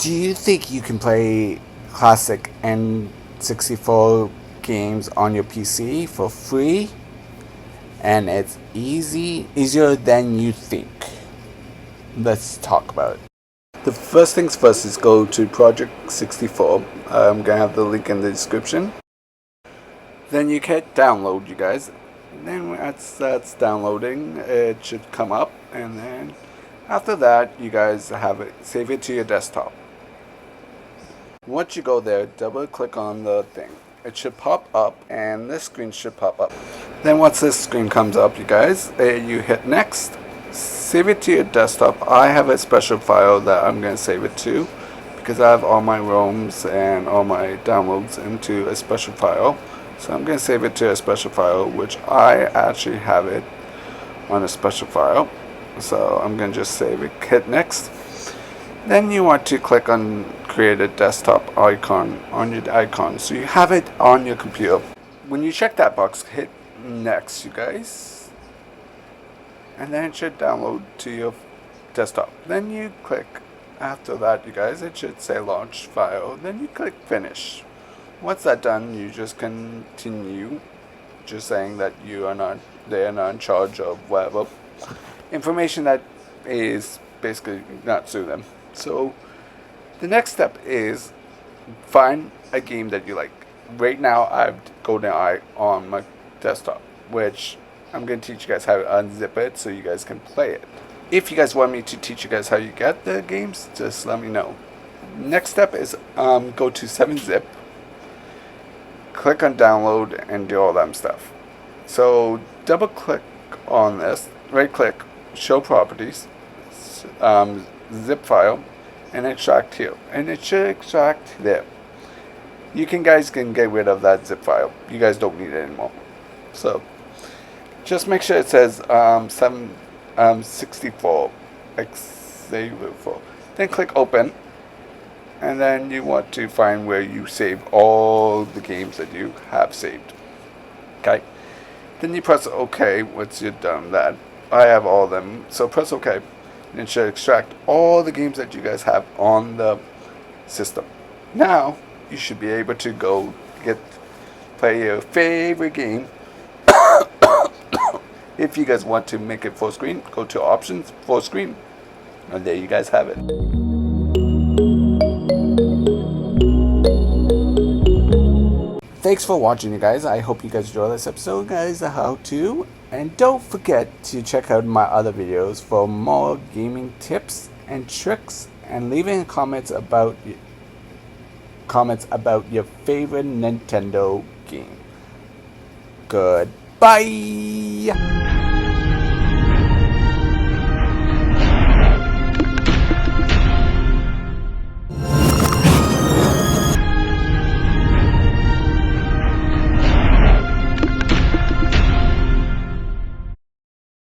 Do you think you can play classic N64 games on your PC for free? And it's easier than you think. Let's talk about it. The first things first is go to Project 64. I'm gonna have the link in the description. Then you can download, you guys. And then that's downloading, it should come up, and then after that, you guys have it, save it to your desktop. Once you go there, double click on the thing. It should pop up, and this screen should pop up. Then once this screen comes up, you guys, you hit next, save it to your desktop. I have a special file that I'm going to save it to, because I have all my ROMs and all my downloads into a special file. So I'm going to save it to a special file, which I actually have it on a special file. So I'm going to just save it, hit next. Then you want to click on create a desktop icon on your icon, so you have it on your computer. When you check that box, hit next, you guys, and then it should download to your desktop. Then you click, after that, you guys, it should say launch file. Then you click finish. Once that's done, you just continue, just saying that they are not in charge of whatever information that is basically not to them. So the next step is find a game that you like. Right now I have GoldenEye on my desktop, which I'm going to teach you guys how to unzip it so you guys can play it. If you guys want me to teach you guys how you get the games, just let me know. Next step is go to 7-zip, click on download, and do all that stuff. So double click on this, right click, show properties, zip file, and extract here, and it should extract there. You guys can get rid of that zip file. You guys don't need it anymore. So just make sure it says 64 x64. Then click open, and then you want to find where you save all the games that you have saved. Okay. Then you press OK once you're done that. I have all of them, so press OK. And it should extract all the games that you guys have on the system. Now you should be able to go play your favorite game. If you guys want to make it full screen, go to options, full screen, and there you guys have it. Thanks for watching, you guys. I hope you guys enjoyed this episode, guys, of how to. And don't forget to check out my other videos for more gaming tips and tricks, and leaving comments about your favorite Nintendo game. Goodbye.